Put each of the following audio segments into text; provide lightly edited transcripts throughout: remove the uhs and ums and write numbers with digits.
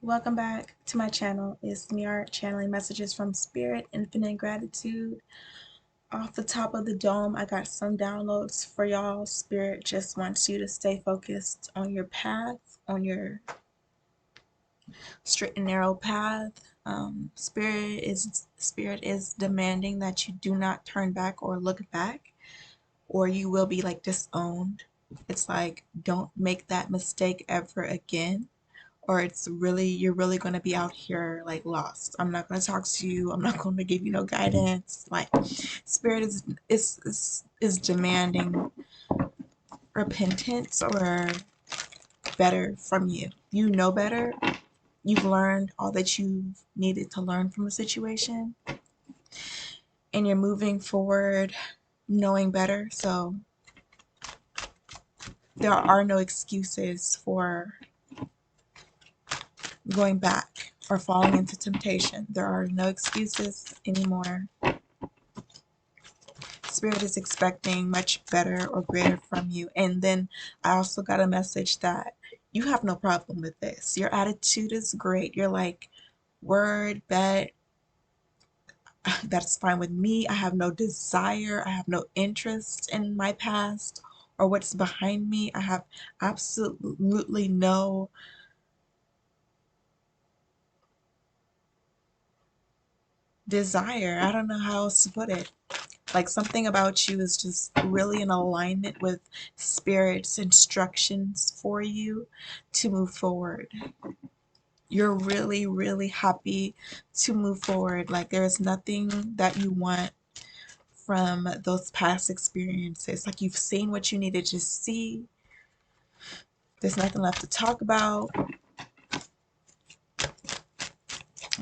Welcome back to my channel. It's Miart channeling messages from Spirit, Infinite Gratitude. Off the top of the dome, I got some downloads for y'all. Spirit just wants you to stay focused on your path, on your straight and narrow path. Spirit is demanding that you do not turn back or look back, or you will be like disowned. It's like, don't make that mistake ever again, or you're really going to be out here like lost. I'm not going to talk to you. I'm not going to give you no guidance. Like, spirit is demanding repentance or better from you. You know better. You've learned all that you've needed to learn from the situation, and you're moving forward knowing better. So there are no excuses for going back or falling into temptation. There are no excuses anymore. Spirit is expecting much better or greater from you. And then I also got a message that you have no problem with this. Your attitude is great. You're like, word, bet, that's fine with me. I have no desire. I have no interest in my past or what's behind me. I have absolutely no desire. I don't know how else to put it. Like, something about you is just really in alignment with Spirit's instructions for you to move forward. You're really, really happy to move forward. Like, there's nothing that you want from those past experiences. Like, you've seen what you needed to see. There's nothing left to talk about.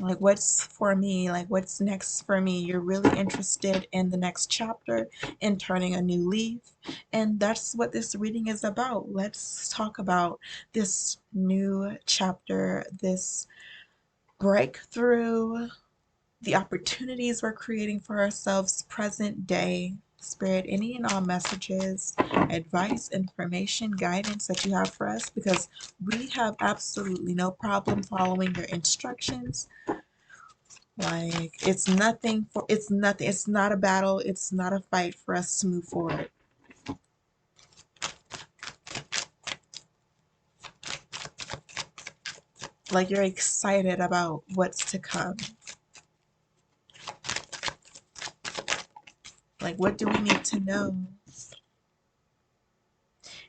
Like, what's for me, like what's next for me. You're really interested in the next chapter, in turning a new leaf, and that's what this reading is about. Let's talk about this new chapter, this breakthrough, the opportunities we're creating for ourselves present day. Spirit, any and all messages, advice, information, guidance that you have for us, because we have absolutely no problem following your instructions. Like, it's not a battle, it's not a fight for us to move forward. Like, you're excited about what's to come. Like, what do we need to know?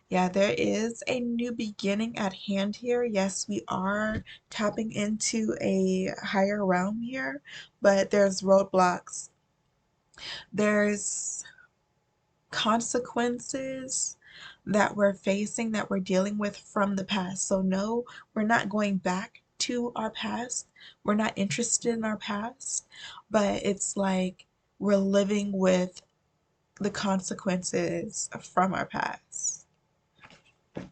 Yeah, there is a new beginning at hand here. Yes, we are tapping into a higher realm here, but there's roadblocks. There's consequences that we're facing, that we're dealing with from the past. So no, we're not going back to our past. We're not interested in our past, but it's like we're living with the consequences from our past.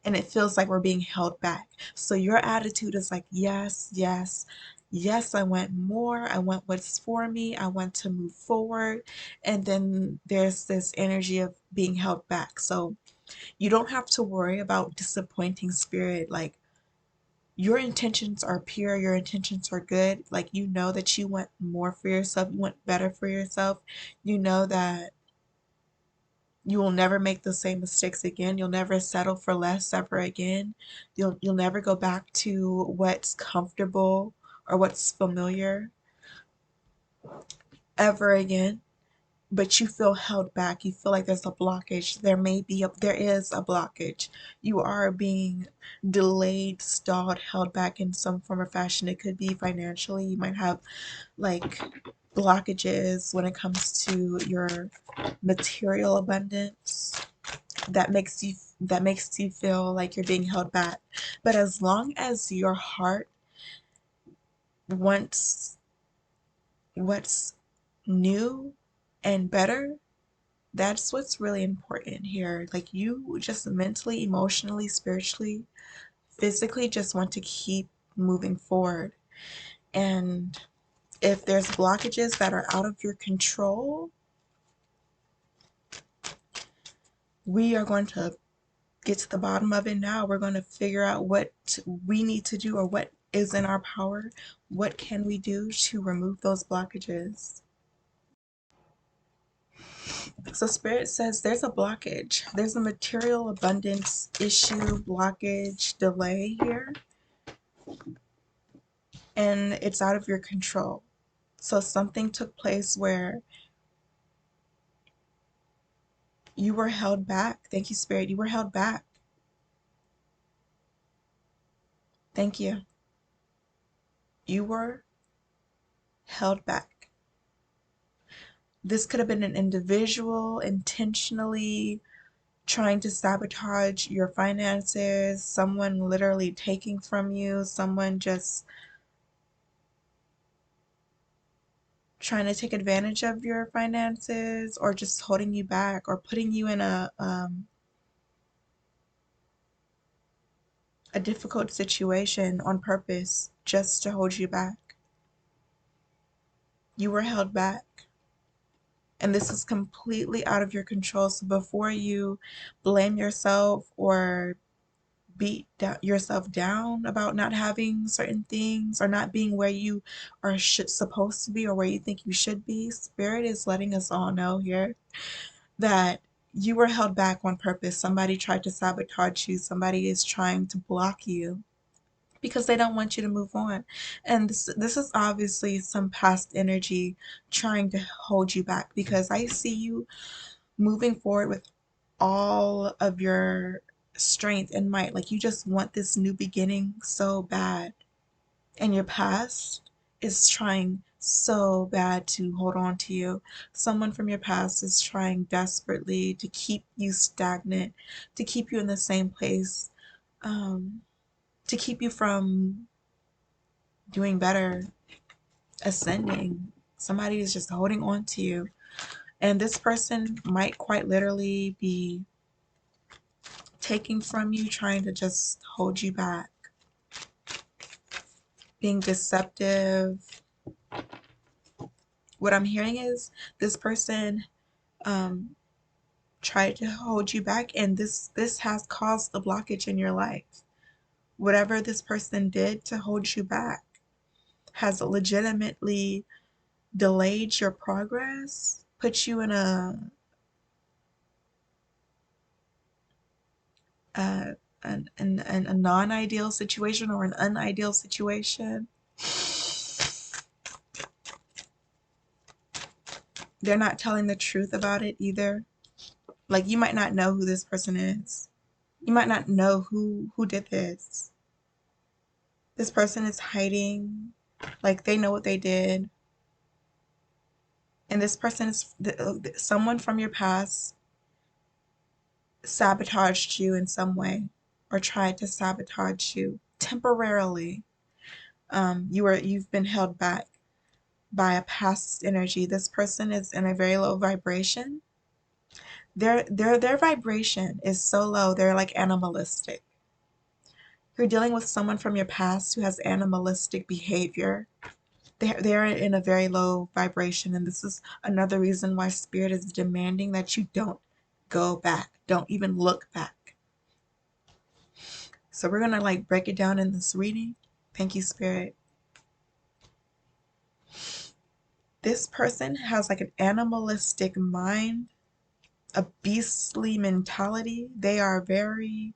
And it feels like we're being held back. So your attitude is like, yes, yes, yes, I want more. I want what's for me. I want to move forward. And then there's this energy of being held back. So you don't have to worry about disappointing Spirit. Like, your intentions are pure, your intentions are good. Like, you know that you want more for yourself, you want better for yourself. You know that you will never make the same mistakes again. You'll never settle for less ever again. You'll never go back to what's comfortable or what's familiar ever again. But you feel held back. You feel like there's a blockage. There is a blockage. You are being delayed, stalled, held back in some form or fashion. It could be financially. You might have like blockages when it comes to your material abundance that makes you feel like you're being held back. But as long as your heart wants what's new and better, that's what's really important here. Like, you just mentally, emotionally, spiritually, physically just want to keep moving forward. And if there's blockages that are out of your control, we are going to get to the bottom of it now. We're going to figure out what we need to do, or what is in our power, what can we do to remove those blockages? So Spirit says there's a blockage. There's a material abundance issue, blockage, delay here, and it's out of your control. So something took place where you were held back. Thank you, Spirit. You were held back. Thank you. You were held back. This could have been an individual intentionally trying to sabotage your finances, someone literally taking from you, someone just trying to take advantage of your finances, or just holding you back, or putting you in a difficult situation on purpose just to hold you back. You were held back. And this is completely out of your control. So before you blame yourself or yourself down about not having certain things or not being where you are supposed to be or where you think you should be, Spirit is letting us all know here that you were held back on purpose. Somebody tried to sabotage you. Somebody is trying to block you because they don't want you to move on. And this is obviously some past energy trying to hold you back, because I see you moving forward with all of your strength and might. Like you just want this new beginning so bad. And your past is trying so bad to hold on to you. Someone from your past is trying desperately to keep you stagnant, to keep you in the same place, um, to keep you from doing better, ascending. Somebody is just holding on to you. And this person might quite literally be taking from you, trying to just hold you back, being deceptive. What I'm hearing is this person um, tried to hold you back, and this has caused the blockage in your life. Whatever this person did to hold you back has legitimately delayed your progress, put you in a a non-ideal situation or an unideal situation. They're not telling the truth about it either. Like you might not know who this person is. You might not know who did this. This person is hiding, like they know what they did. And this person is someone from your past sabotaged you in some way or tried to sabotage you temporarily. You've been held back by a past energy. This person is in a very low vibration. Their vibration is so low, they're like animalistic. You're dealing with someone from your past who has animalistic behavior. They're in a very low vibration, and this is another reason why Spirit is demanding that you don't go back. Don't even look back. So we're gonna like break it down in this reading. Thank you, Spirit. This person has like an animalistic mind, a beastly mentality. They are very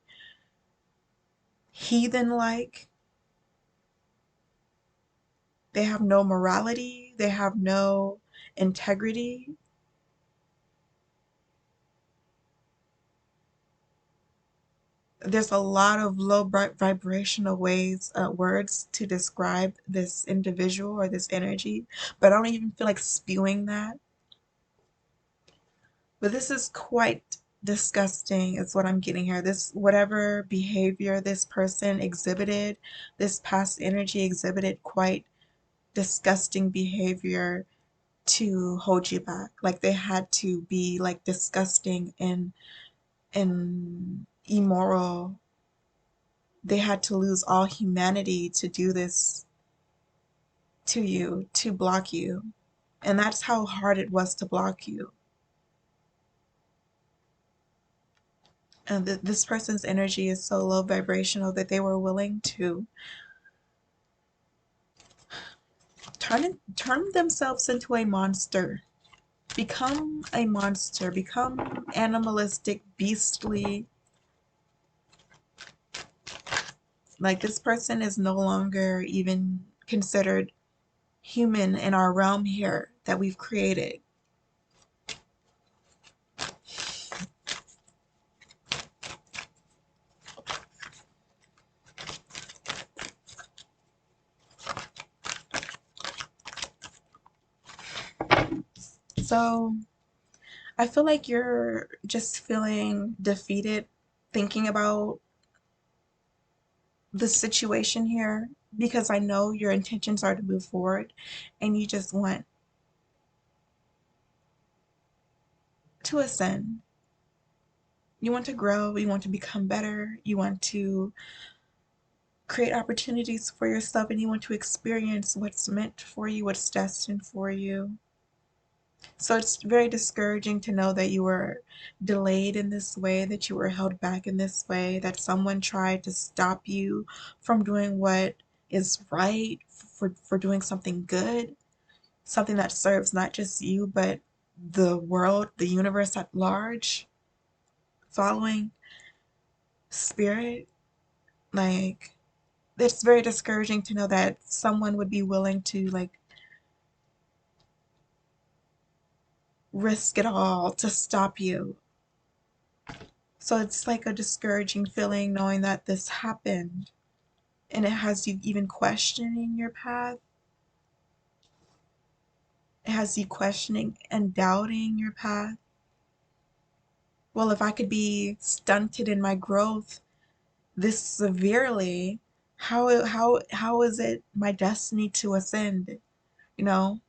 heathen-like. They have no morality. They have no integrity. There's a lot of low vibrational words to describe this individual or this energy, but I don't even feel like spewing that. But this is quite disgusting, is what I'm getting here. This, whatever behavior this person exhibited, this past energy exhibited quite disgusting behavior to hold you back. Like they had to be like disgusting and immoral. They had to lose all humanity to do this to you, to block you. And that's how hard it was to block you. And this person's energy is so low vibrational that they were willing to turn themselves into a monster. Become a monster. Become animalistic, beastly. Like this person is no longer even considered human in our realm here that we've created. So I feel like you're just feeling defeated thinking about the situation here because I know your intentions are to move forward and you just want to ascend. You want to grow, you want to become better, you want to create opportunities for yourself, and you want to experience what's meant for you, what's destined for you. So it's very discouraging to know that you were delayed in this way, that you were held back in this way, that someone tried to stop you from doing what is right, for doing something good, something that serves not just you, but the world, the universe at large, following spirit. Like, it's very discouraging to know that someone would be willing to, like, risk it all to stop you. So it's like a discouraging feeling knowing that this happened and it has you even questioning your path. It has you questioning and doubting your path. Well, if I could be stunted in my growth this severely, how is it my destiny to ascend? You know,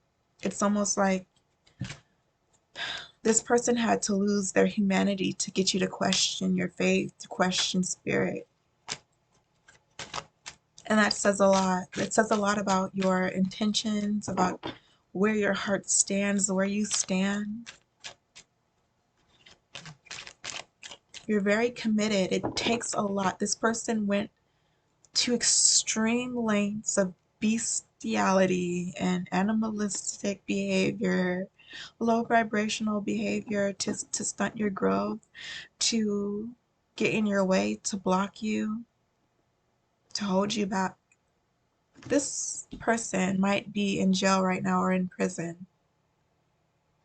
it's almost like this person had to lose their humanity to get you to question your faith, to question spirit. And that says a lot. It says a lot about your intentions, about where your heart stands, where you stand. You're very committed. It takes a lot. This person went to extreme lengths of bestiality and animalistic behavior, low vibrational behavior to stunt your growth, to get in your way, to block you, to hold you back. This person might be in jail right now or in prison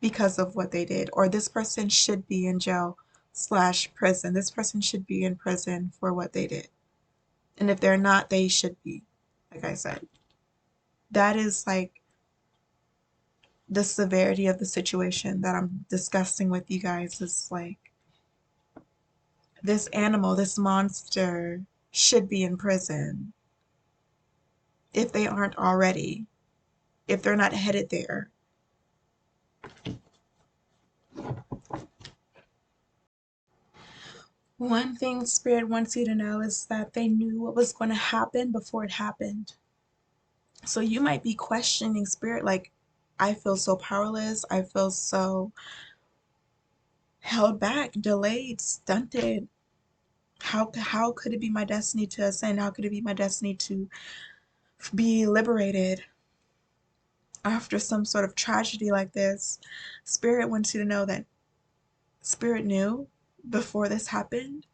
because of what they did, or this person should be in jail slash prison. This person should be in prison for what they did. And if they're not, they should be, like I said. That is like the severity of the situation that I'm discussing with you guys is like this animal, this monster should be in prison if they aren't already, if they're not headed there. One thing Spirit wants you to know is that they knew what was going to happen before it happened. So you might be questioning Spirit like, I feel so powerless. I feel so held back, delayed, stunted. How could it be my destiny to ascend? How could it be my destiny to be liberated after some sort of tragedy like this? Spirit wants you to know that Spirit knew before this happened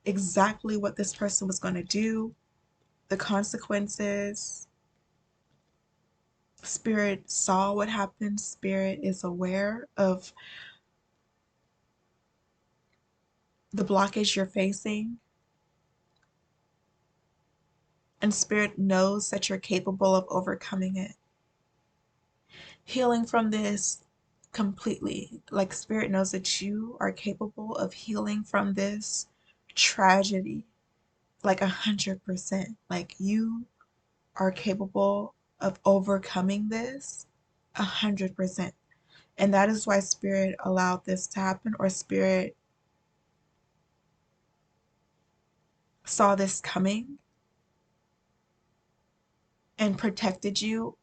exactly what this person was going to do, the consequences. Spirit saw what happened. Spirit is aware of the blockage you're facing. And Spirit knows that you're capable of overcoming it. Healing from this completely. Like Spirit knows that you are capable of healing from this tragedy. Like 100%. Like you are capable of overcoming this 100%. And that is why Spirit allowed this to happen, or Spirit saw this coming and protected you.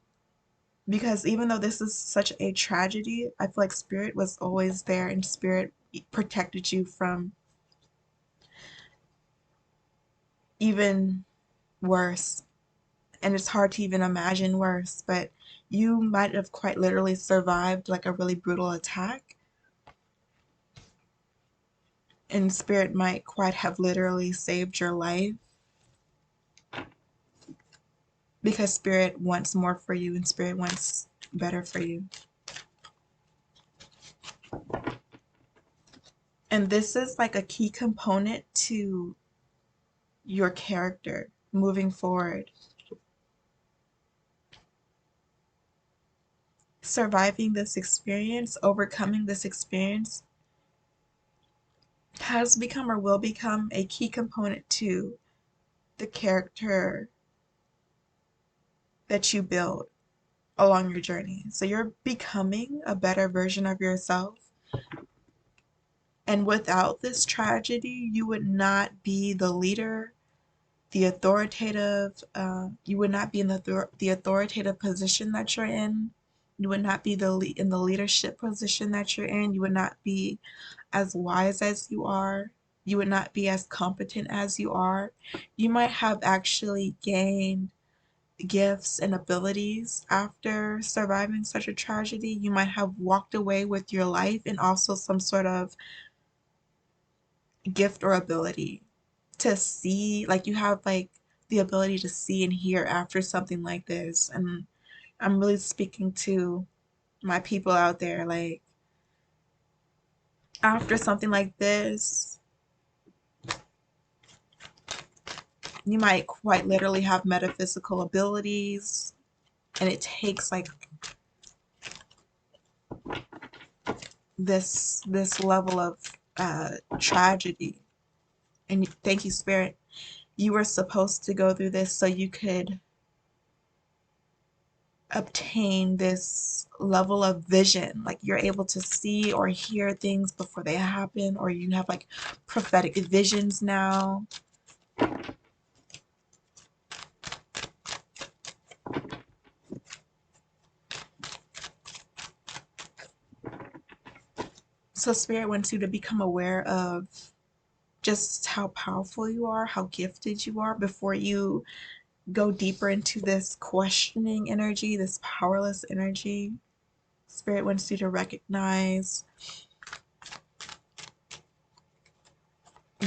Because even though this is such a tragedy, I feel like Spirit was always there and Spirit protected you from even worse. and it's hard to even imagine worse, but you might have quite literally survived like a really brutal attack, and spirit might quite have literally saved your life because spirit wants more for you and spirit wants better for you. And this is like a key component to your character moving forward. Surviving this experience, overcoming this experience, has become or will become a key component to the character that you build along your journey. So you're becoming a better version of yourself. And without this tragedy, you would not be the leader, the authoritative, you would not be in the authoritative position that you're in. You would not be in the leadership position that you're in. You would not be as wise as you are. You would not be as competent as you are. You might have actually gained gifts and abilities after surviving such a tragedy. You might have walked away with your life and also some sort of gift or ability to see, like you have like the ability to see and hear after something like this. And I'm really speaking to my people out there, like after something like this, you might quite literally have metaphysical abilities, and it takes like this level of tragedy. And thank you, spirit, you were supposed to go through this so you could obtain this level of vision, like you're able to see or hear things before they happen, or you have like prophetic visions now. So spirit wants you to become aware of just how powerful you are, how gifted you are, before you go deeper into this questioning energy, this powerless energy. Spirit wants you to recognize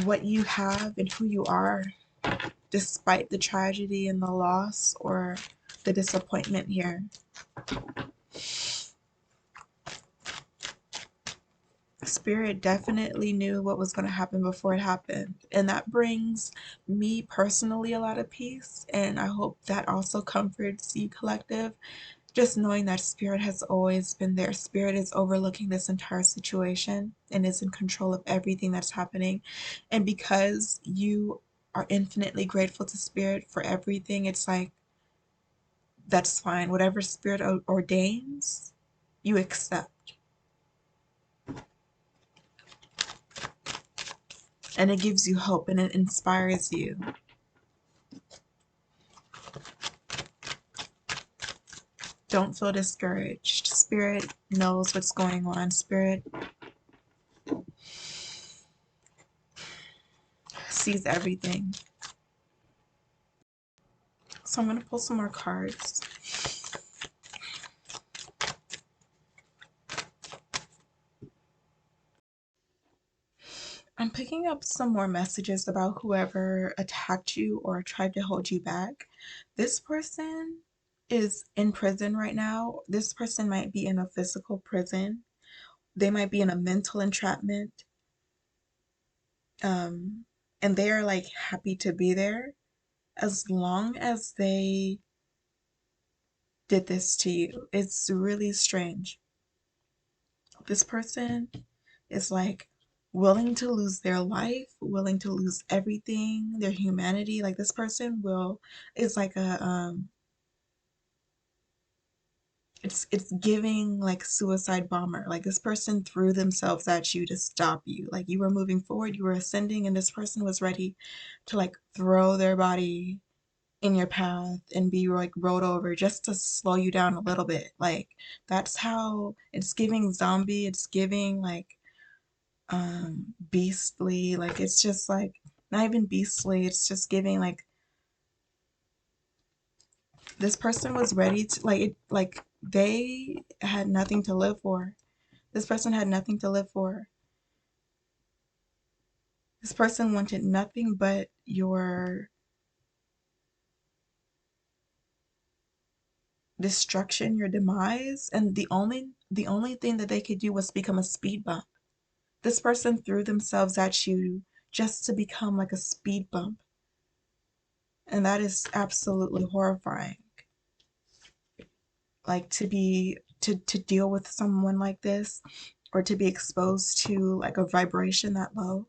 what you have and who you are, despite the tragedy and the loss or the disappointment here. Spirit definitely knew what was going to happen before it happened. And that brings me personally a lot of peace. And I hope that also comforts you, collective. Just knowing that spirit has always been there. Spirit is overlooking this entire situation and is in control of everything that's happening. And because you are infinitely grateful to spirit for everything, it's like, that's fine. Whatever spirit ordains, you accept. And it gives you hope and it inspires you. Don't feel discouraged. Spirit knows what's going on. Spirit sees everything. So I'm going to pull some more cards. I'm picking up some more messages about whoever attacked you or tried to hold you back. This person is in prison right now. This person might be in a physical prison. They might be in a mental entrapment. And they are like happy to be there as long as they did this to you. It's really strange. This person is like willing to lose their life, willing to lose everything, their humanity. Like this person will is like a it's giving like suicide bomber. Like this person threw themselves at you to stop you. Like you were moving forward, you were ascending, and this person was ready to like throw their body in your path and be like rolled over just to slow you down a little bit. Like that's how it's giving zombie, it's giving like beastly, like it's just like not even beastly, it's just giving like This person was ready to like they had nothing to live for. This person had nothing to live for. This person wanted nothing but your destruction, your demise, and the only thing that they could do was become a speed bump. This person threw themselves at you just to become like a speed bump, and that is absolutely horrifying. Like to deal with someone like this, or to be exposed to like a vibration that low.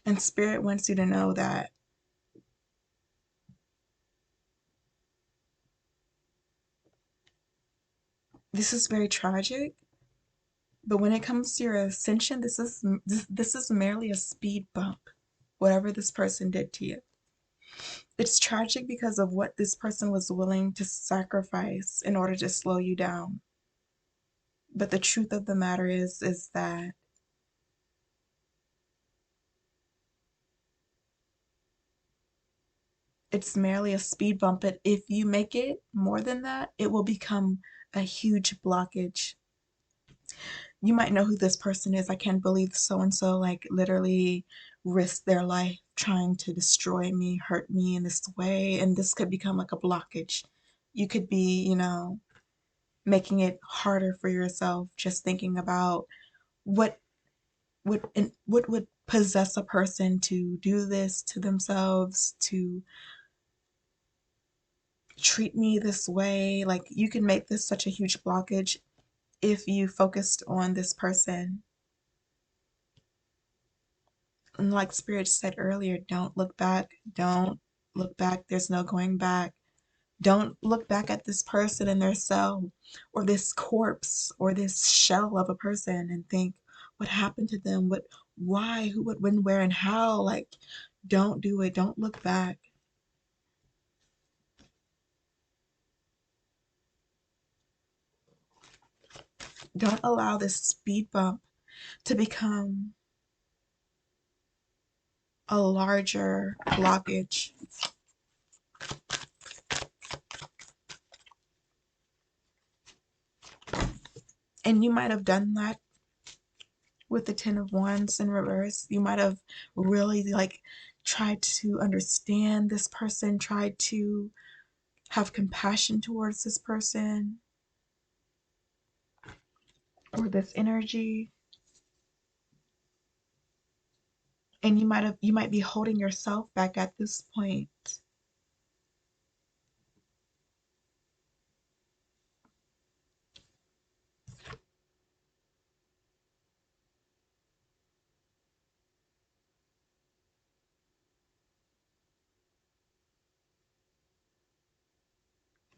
And spirit wants you to know that this is very tragic, but when it comes to your ascension, this is merely a speed bump. Whatever this person did to you, it's tragic because of what this person was willing to sacrifice in order to slow you down. But the truth of the matter is that it's merely a speed bump. But if you make it more than that, it will become a huge blockage. You might know who this person is. I can't believe so and so like literally risked their life trying to destroy me, hurt me in this way, and this could become like a blockage. You could be, making it harder for yourself just thinking about what what would possess a person to do this to themselves, to treat me this way. Like you can make this such a huge blockage if you focused on this person. And like Spirit said earlier, don't look back. Don't look back. There's no going back. Don't look back at this person in their cell, or this corpse, or this shell of a person and think, what happened to them? Why, who, what, when, where, and how? Like, don't do it. Don't look back. Don't allow this speed bump to become a larger blockage. And you might have done that with the Ten of Wands in reverse. You might have really like tried to understand this person, tried to have compassion towards this person or this energy. And you might be holding yourself back at this point.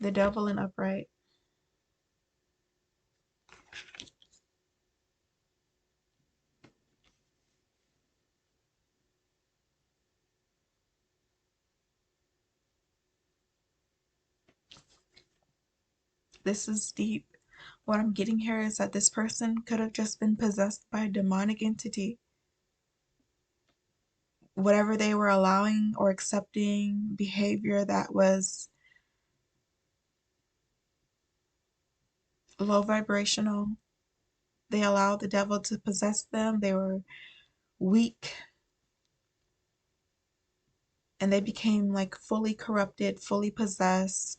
The devil in upright. This is deep. What I'm getting here is that this person could have just been possessed by a demonic entity. Whatever they were allowing or accepting behavior that was low vibrational, they allowed the devil to possess them. They were weak, and they became like fully corrupted, fully possessed.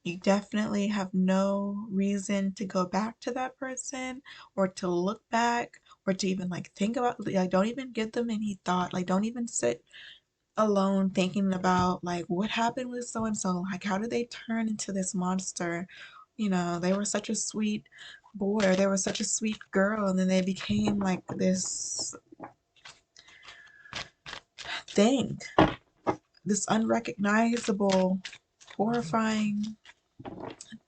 You definitely have no reason to go back to that person, or to look back, or to even like think about, like, don't even give them any thought. Like, don't even sit alone thinking about like what happened with so and so. Like, how did they turn into this monster? They were such a sweet boy, or they were such a sweet girl, and then they became like this thing, this unrecognizable, horrifying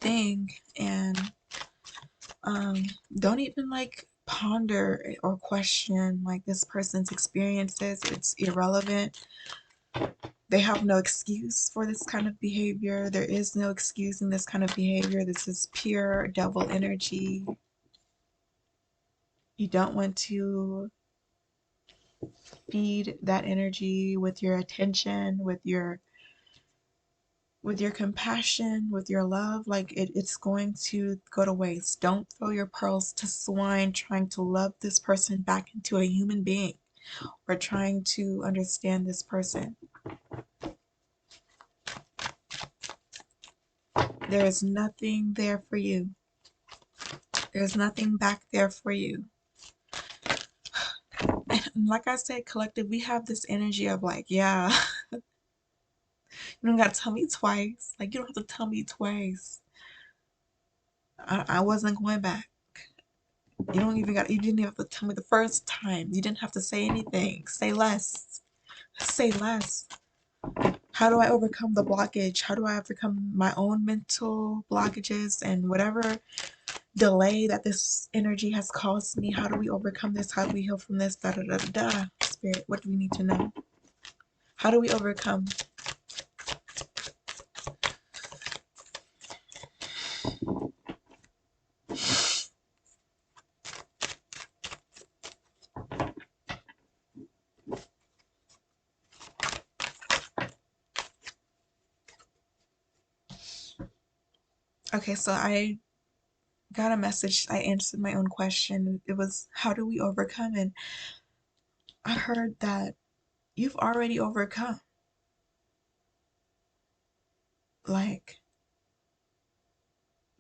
thing. And don't even like ponder or question like this person's experiences. It's irrelevant. They have no excuse for this kind of behavior. There is no excuse in this kind of behavior. This is pure devil energy. You don't want to feed that energy with your attention, with your compassion, with your love. Like it's going to go to waste. Don't throw your pearls to swine trying to love this person back into a human being or trying to understand this person. There is nothing there for you. There's nothing back there for you. And like I said, collective, we have this energy of like, yeah, you don't gotta tell me twice. Like, you don't have to tell me twice. I wasn't going back. You didn't even have to tell me the first time. You didn't have to say anything. Say less. Say less. How do I overcome the blockage? How do I overcome my own mental blockages and whatever delay that this energy has caused me? How do we overcome this? How do we heal from this? Da da da da da. Spirit, what do we need to know? How do we overcome? Okay, so I got a message. I answered my own question. It was, how do we overcome? And I heard that you've already overcome. Like,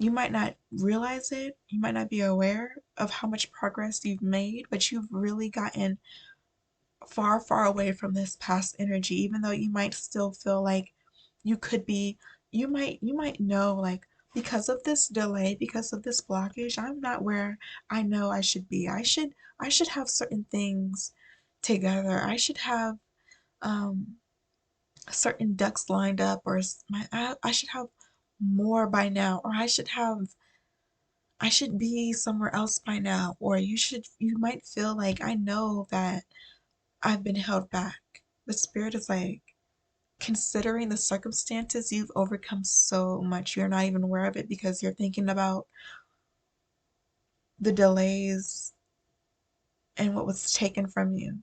you might not realize it, you might not be aware of how much progress you've made, but you've really gotten far, far away from this past energy, even though you might still feel like you could be, you might know like because of this delay, because of this blockage, I'm not where I know I should be. I should have certain things together. I should have um certain ducks lined up, or I should have more by now, or I should be somewhere else by now, or you might feel like I know that I've been held back. The spirit is like, considering the circumstances, you've overcome so much. You're not even aware of it because you're thinking about the delays and what was taken from you.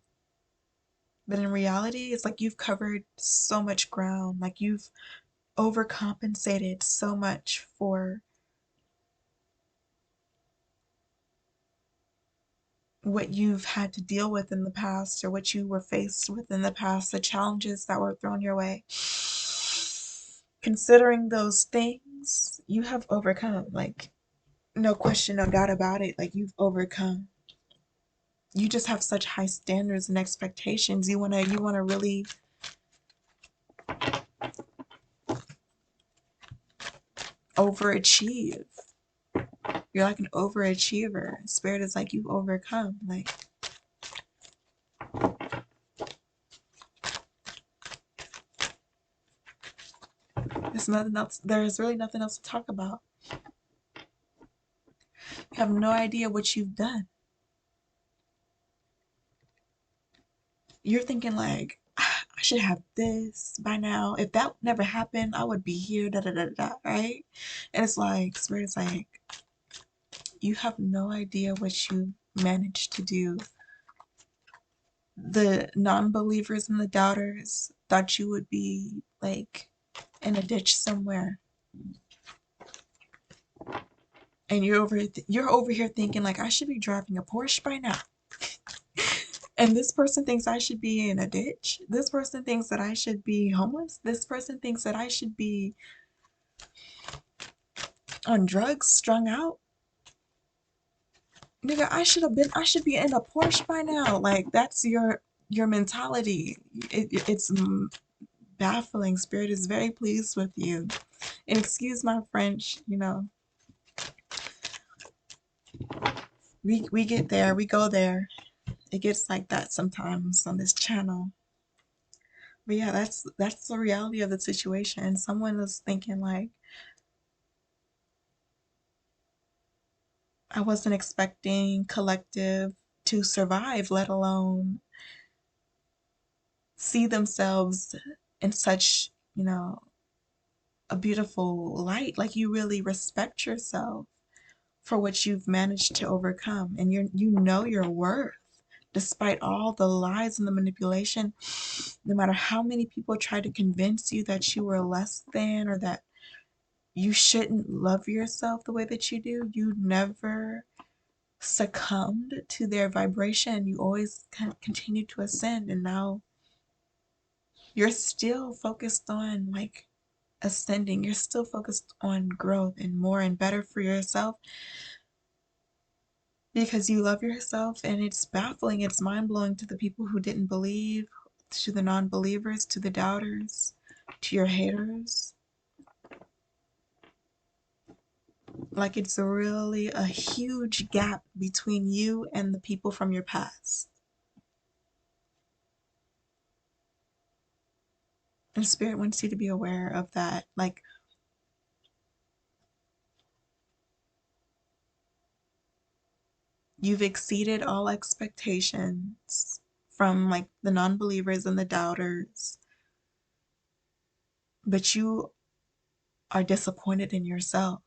But in reality, it's like you've covered so much ground. Like you've overcompensated so much for what you've had to deal with in the past or what you were faced with in the past, the challenges that were thrown your way. Considering those things, you have overcome. Like, no question, no doubt about it. Like, you've overcome. You just have such high standards and expectations. You wanna really overachieve. You're like an overachiever. Spirit is like, you've overcome. Like, there's nothing else. There's really nothing else to talk about. You have no idea what you've done. You're thinking like, "Ah, I should have this by now. If that never happened, I would be here, da da da da, right?" And it's like, Spirit's like, you have no idea what you managed to do. The non-believers and the doubters thought you would be like in a ditch somewhere, and you're over here thinking like, I should be driving a Porsche by now. And this person thinks I should be in a ditch. This person thinks that I should be homeless. This person thinks that I should be on drugs, strung out. Nigga, I should be in a Porsche by now. Like, that's your mentality. It's baffling. Spirit is very pleased with you. And excuse my French, we get there, we go there. It gets like that sometimes on this channel. But yeah, that's the reality of the situation. Someone was thinking like, I wasn't expecting collective to survive, let alone see themselves in such, a beautiful light. Like you really respect yourself for what you've managed to overcome, and you know your worth despite all the lies and the manipulation. No matter how many people try to convince you that you were less than or that you shouldn't love yourself the way that you do, you never succumbed to their vibration. You always continue to ascend, and now you're still focused on like ascending. You're still focused on growth and more and better for yourself because you love yourself. And it's baffling, it's mind-blowing to the people who didn't believe, to the non-believers, to the doubters, to your haters. Like it's really a huge gap between you and the people from your past. And Spirit wants you to be aware of that. Like, you've exceeded all expectations from like the non-believers and the doubters, but you are disappointed in yourself.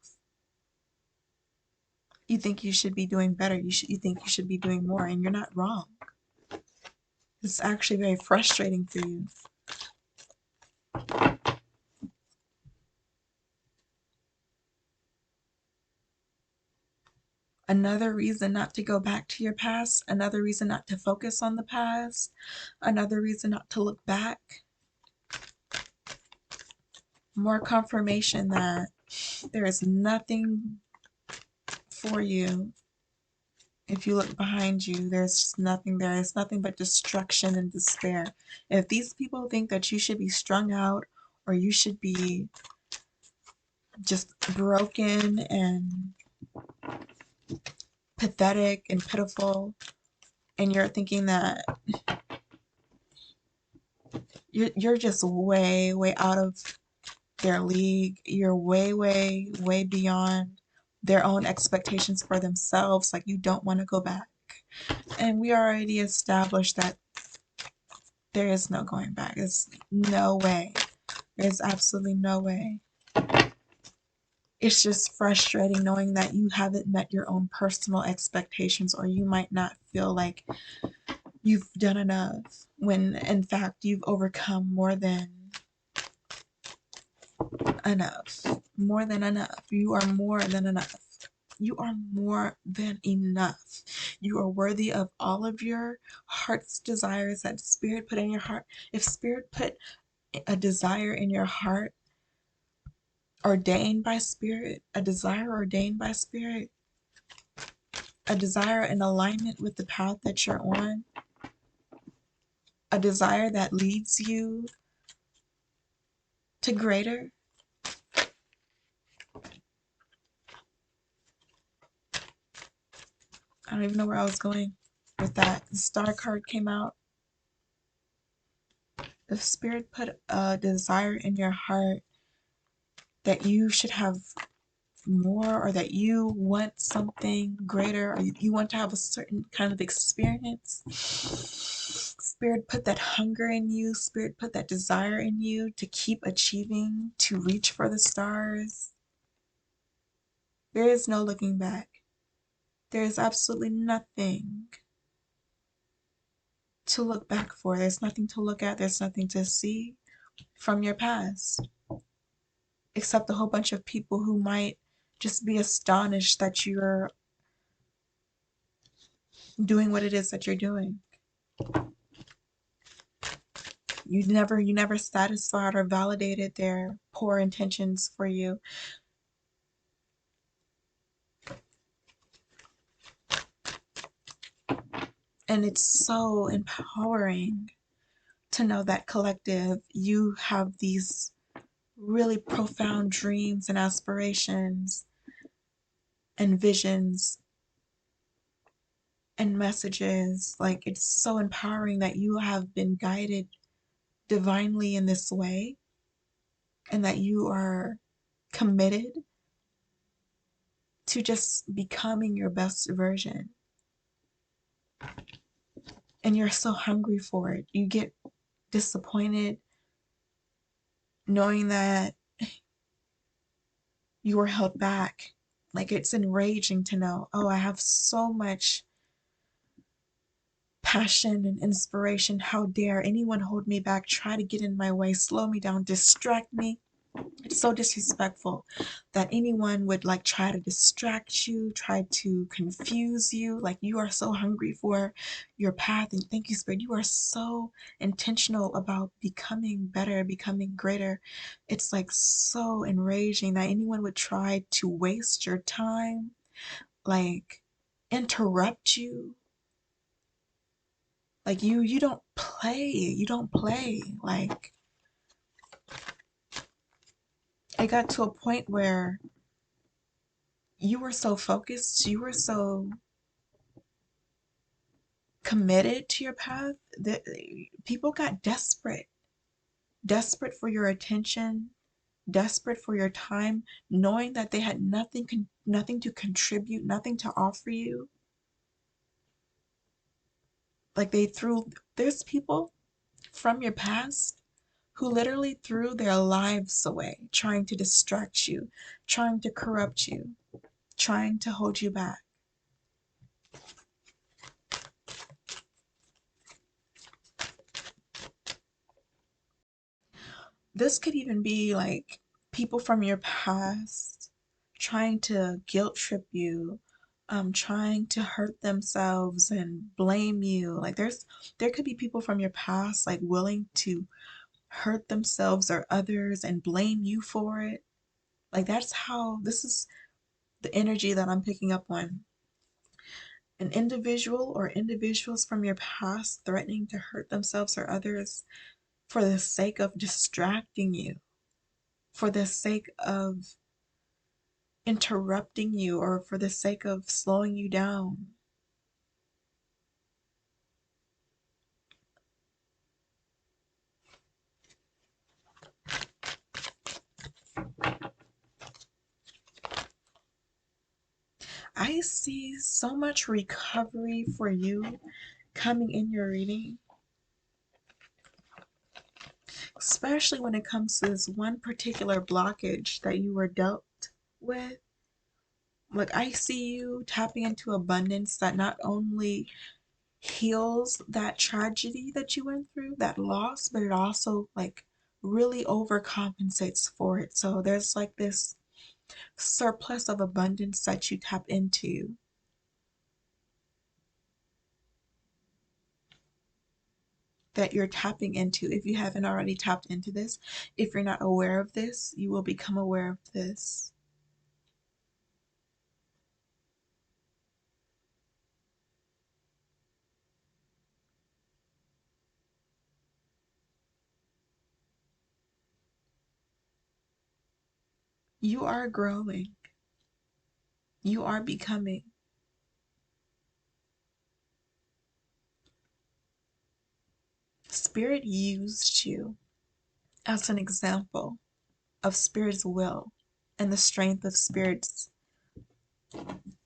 You think you should be doing better. You think you should be doing more, and you're not wrong. It's actually very frustrating for you. Another reason not to go back to your past, another reason not to focus on the past, another reason not to look back. More confirmation that there is nothing for you. If you look behind you, there's just nothing there. It's nothing but destruction and despair. If these people think that you should be strung out or you should be just broken and pathetic and pitiful, and you're thinking that you're just way, way out of their league, you're way, way, way beyond their own expectations for themselves, like you don't want to go back. And we already established that there is no going back. There's no way. There's absolutely no way. It's just frustrating knowing that you haven't met your own personal expectations, or you might not feel like you've done enough when in fact you've overcome more than enough. More than enough. You are more than enough. You are more than enough. You are worthy of all of your heart's desires that Spirit put in your heart. If Spirit put a desire in your heart, ordained by Spirit, a desire ordained by Spirit, a desire in alignment with the path that you're on, a desire that leads you to greater. I don't even know where I was going with that. The Star card came out. If Spirit put a desire in your heart that you should have more, or that you want something greater, or you want to have a certain kind of experience, Spirit put that hunger in you. Spirit put that desire in you to keep achieving, to reach for the stars. There is no looking back. There is absolutely nothing to look back for. There's nothing to look at. There's nothing to see from your past, except a whole bunch of people who might just be astonished that you're doing what it is that you're doing. You never satisfied or validated their poor intentions for you. And it's so empowering to know that, collective, you have these really profound dreams and aspirations and visions and messages. Like, it's so empowering that you have been guided divinely in this way, and that you are committed to just becoming your best version. And you're so hungry for it. You get disappointed knowing that you were held back. Like it's enraging to know, oh, I have so much passion and inspiration. How dare anyone hold me back, try to get in my way, slow me down, distract me? It's so disrespectful that anyone would like try to distract you, try to confuse you. Like you are so hungry for your path. And thank you, Spirit. You are so intentional about becoming better, becoming greater. It's like so enraging that anyone would try to waste your time, like interrupt you. Like you don't play. You don't play. Like it got to a point where you were so focused, you were so committed to your path that people got desperate, desperate for your attention, desperate for your time, knowing that they had nothing to contribute, nothing to offer you. Like there's people from your past who literally threw their lives away trying to distract you, trying to corrupt you, trying to hold you back. This could even be like people from your past trying to guilt trip you, trying to hurt themselves and blame you. Like there could be people from your past like willing to hurt themselves or others and blame you for it. Like that's how this is the energy that I'm picking up on. An individual or individuals from your past threatening to hurt themselves or others for the sake of distracting you, for the sake of interrupting you, or for the sake of slowing you down. I see so much recovery for you coming in your reading, especially when it comes to this one particular blockage that you were dealt with. Like, I see you tapping into abundance that not only heals that tragedy that you went through, that loss, but it also, like, really overcompensates for it. So there's like this surplus of abundance that you tap into. That you're tapping into. If you haven't already tapped into this, if you're not aware of this, you will become aware of this. You are growing. You are becoming. Spirit used you as an example of Spirit's will and the strength of Spirit's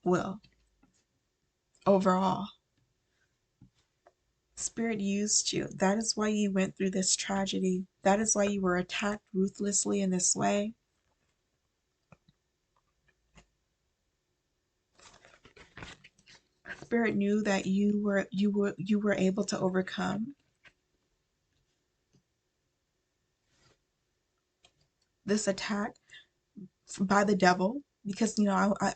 will overall. Spirit used you. That is why you went through this tragedy. That is why you were attacked ruthlessly in this way. Spirit knew that you were able to overcome this attack by the devil, because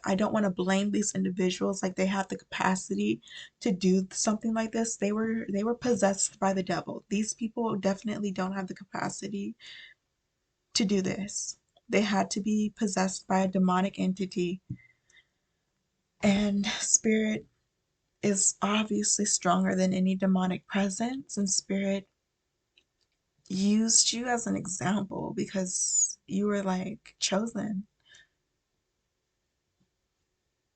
I don't want to blame these individuals like they have the capacity to do something like this. They were possessed by the devil. These people definitely don't have the capacity to do this. They had to be possessed by a demonic entity, and Spirit is obviously stronger than any demonic presence, and Spirit used you as an example because you were like chosen.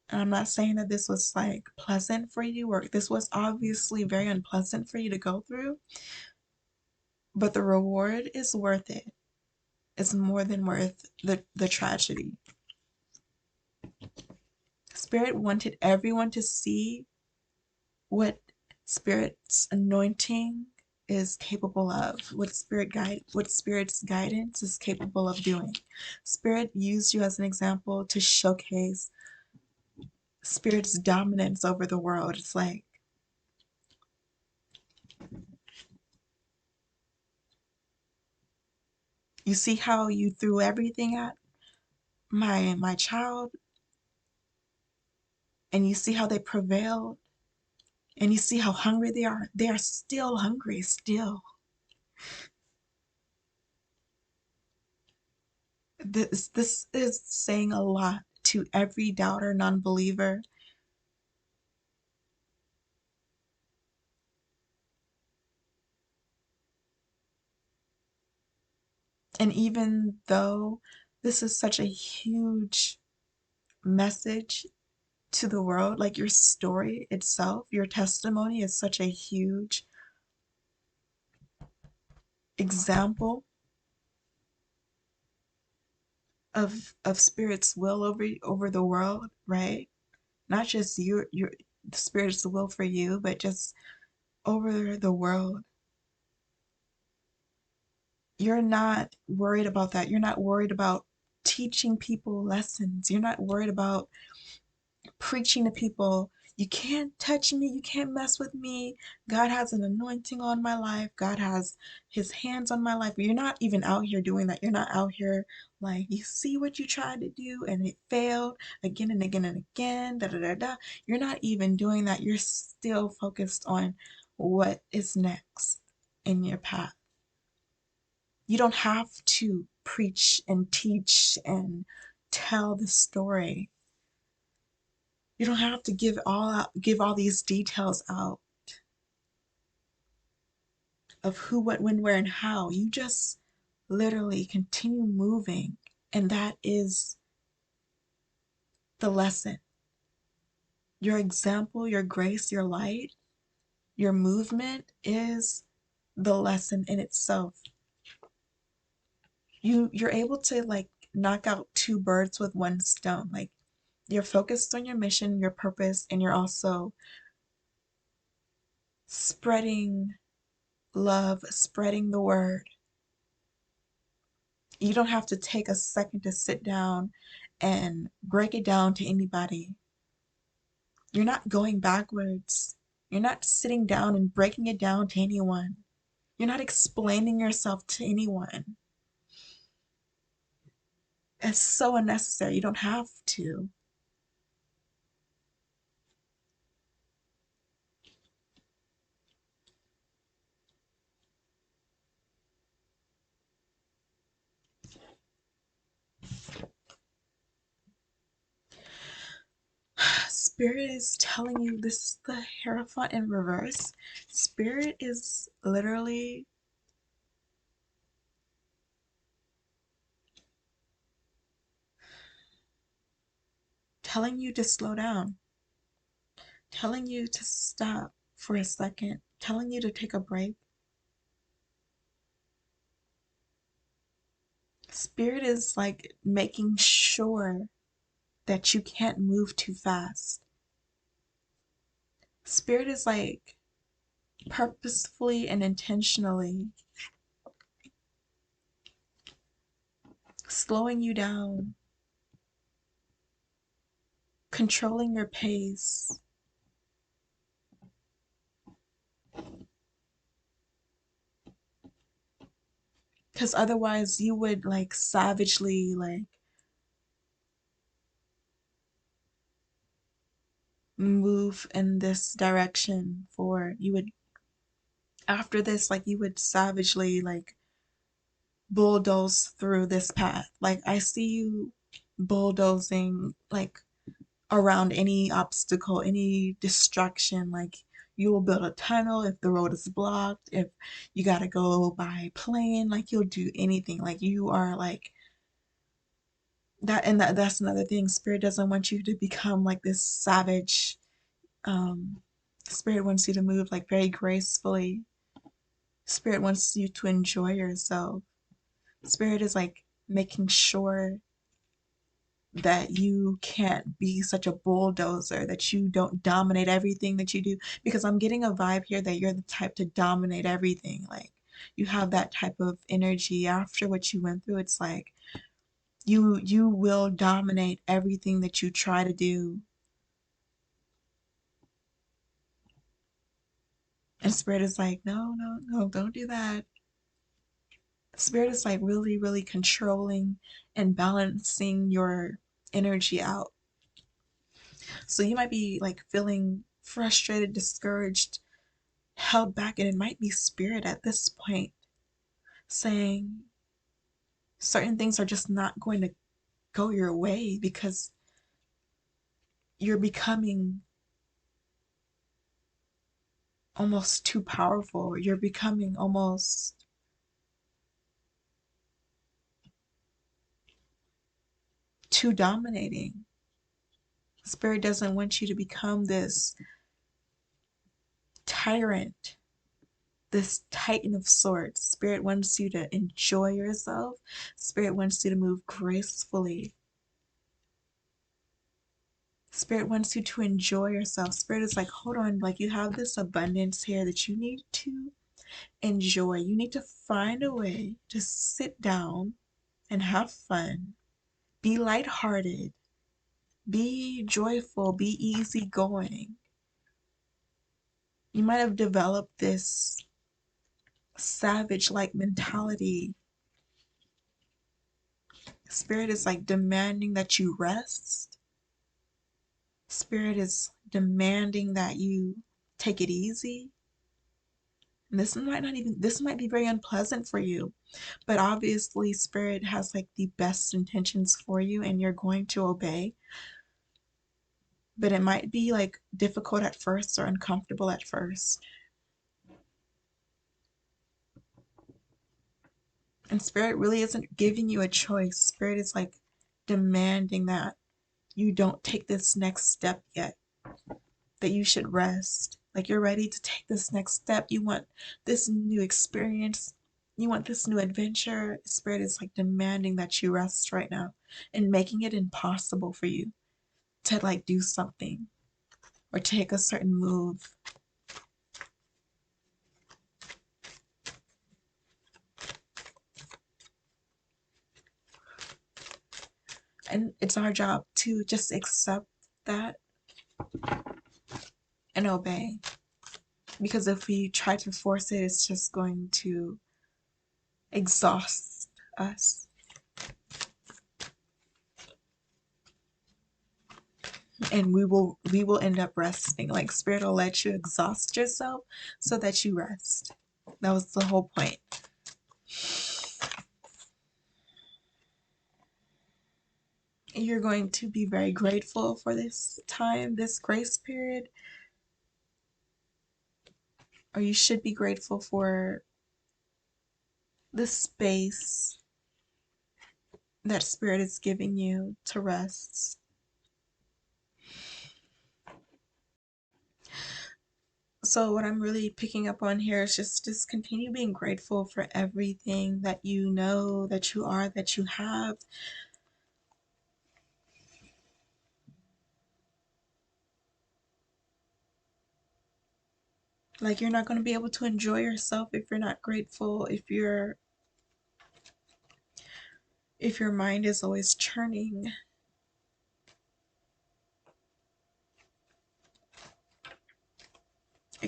And I'm not saying that this was like pleasant for you, or this was obviously very unpleasant for you to go through, but the reward is worth it. It's more than worth the tragedy. Spirit wanted everyone to see what Spirit's anointing is capable of, what Spirit's guidance is capable of doing. Spirit used you as an example to showcase Spirit's dominance over the world. It's like, you see how you threw everything at my child, and you see how they prevailed, and you see how hungry they are. They are still hungry, still. This is saying a lot to every doubter, non-believer. And even though this is such a huge message to the world, like your story itself, your testimony is such a huge example of Spirit's will over the world, right? Not just your the Spirit's will for you, but just over the world. You're not worried about that. You're not worried about teaching people lessons. You're not worried about preaching to people, you can't touch me, you can't mess with me. God has an anointing on my life. God has his hands on my life. But you're not even out here doing that. You're not out here like, you see what you tried to do and it failed again and again and again. Da da da da. You're not even doing that. You're still focused on what is next in your path. You don't have to preach and teach and tell the story. You don't have to give all these details out of who, what, when, where, and how. You just literally continue moving, and that is the lesson. Your example, your grace, your light, your movement is the lesson in itself. You're able to like knock out two birds with one stone. Like, you're focused on your mission, your purpose, and you're also spreading love, spreading the word. You don't have to take a second to sit down and break it down to anybody. You're not going backwards. You're not sitting down and breaking it down to anyone. You're not explaining yourself to anyone. It's so unnecessary. You don't have to. Spirit is telling you, this is the Hierophant in reverse. Spirit is literally telling you to slow down, telling you to stop for a second, telling you to take a break. Spirit is like making sure that you can't move too fast. Spirit is like purposefully and intentionally slowing you down, controlling your pace. Because otherwise you would like savagely like move in this direction, for you would, after this, like you would savagely like bulldoze through this path. Like, I see you bulldozing like around any obstacle, any distraction. Like, you will build a tunnel if the road is blocked, if you gotta go by plane, like you'll do anything. Like, you are like that. And that's another thing. Spirit doesn't want you to become like this savage. um Spirit wants you to move like very gracefully. Spirit wants you to enjoy yourself. Spirit is like making sure that you can't be such a bulldozer, that you don't dominate everything that you do. Because I'm getting a vibe here that you're the type to dominate everything. Like you have that type of energy after what you went through. It's like you will dominate everything that you try to do. And Spirit is like, no, no, no, don't do that. Spirit is like really, really controlling and balancing your energy out. So you might be like feeling frustrated, discouraged, held back, and it might be Spirit at this point saying certain things are just not going to go your way because you're becoming almost too powerful. You're becoming almost too dominating. Spirit doesn't want you to become this tyrant, this titan of swords. Spirit wants you to enjoy yourself. Spirit wants you to move gracefully. Spirit wants you to enjoy yourself. Spirit is like, hold on, like you have this abundance here that you need to enjoy. You need to find a way to sit down and have fun. Be lighthearted. Be joyful. Be easygoing. You might have developed this savage like mentality. Spirit is like demanding that you rest. Spirit is demanding that you take it easy. And this might be very unpleasant for you, but obviously Spirit has like the best intentions for you and you're going to obey. But it might be like difficult at first or uncomfortable at first. And Spirit really isn't giving you a choice. Spirit is like demanding that you don't take this next step yet, that you should rest. Like you're ready to take this next step. You want this new experience. You want this new adventure. Spirit is like demanding that you rest right now and making it impossible for you to like do something or take a certain move. And it's our job to just accept that and obey. Because if we try to force it, it's just going to exhaust us. And we will end up resting. Like Spirit will let you exhaust yourself so that you rest. That was the whole point. You're going to be very grateful for this time, this grace period. Or you should be grateful for the space that Spirit is giving you to rest. So what I'm really picking up on here is just continue being grateful for everything that you know, that you are, that you have. Like you're not going to be able to enjoy yourself if you're not grateful, if your mind is always churning.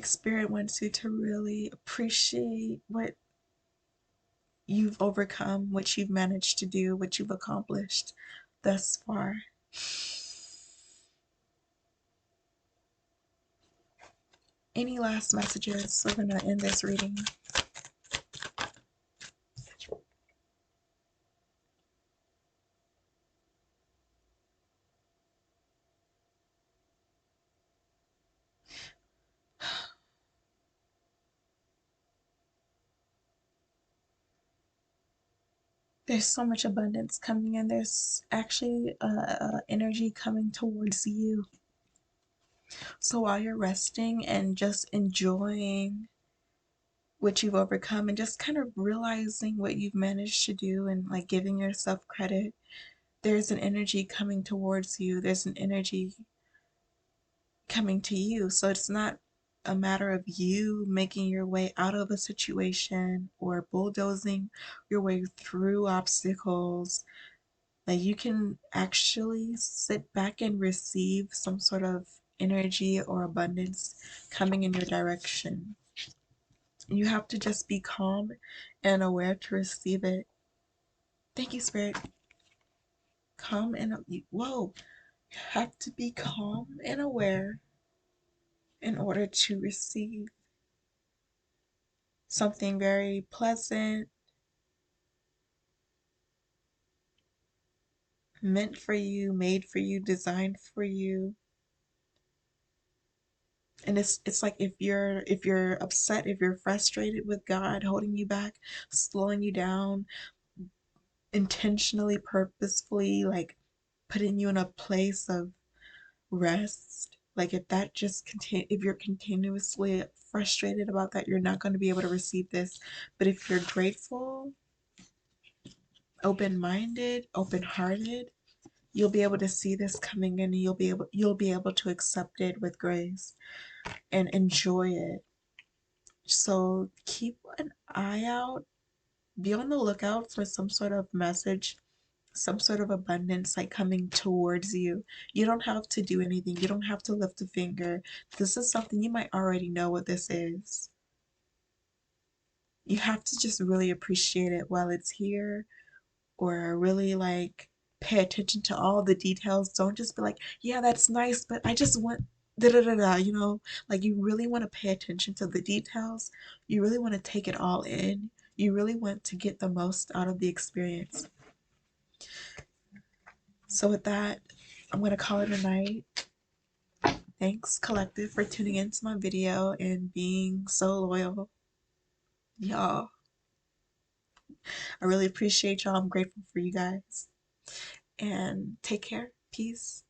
Spirit wants you to really appreciate what you've overcome, what you've managed to do, what you've accomplished thus far. Any last messages? We're going to end this reading. There's so much abundance coming in. There's actually energy coming towards you. So while you're resting and just enjoying what you've overcome and just kind of realizing what you've managed to do and like giving yourself credit, there's an energy coming towards you. There's an energy coming to you. So it's not a matter of you making your way out of a situation or bulldozing your way through obstacles. Like you can actually sit back and receive some sort of energy or abundance coming in your direction. You have to just be calm and aware to receive it. Thank you, Spirit. Calm and whoa, you have to be calm and aware in order to receive something very pleasant, meant for you, made for you, designed for you. And it's like if you're upset, if you're frustrated with God holding you back, slowing you down, intentionally, purposefully, like putting you in a place of rest. Like if that just if you're continuously frustrated about that, you're not going to be able to receive this. But if you're grateful, open-minded, open-hearted, you'll be able to see this coming in, and you'll be able to accept it with grace and enjoy it. So keep an eye out, be on the lookout for some sort of message, some sort of abundance like coming towards you. You don't have to do anything, you don't have to lift a finger. This is something you might already know what this is. You have to just really appreciate it while it's here, or really like pay attention to all the details. Don't just be like, yeah, that's nice, but I just want da da da da, like you really want to pay attention to the details. You really want to take it all in. You really want to get the most out of the experience. So with that, I'm gonna call it a night. Thanks, Collective, for tuning into my video and being so loyal. Y'all, I really appreciate y'all. I'm grateful for you guys. And take care. Peace.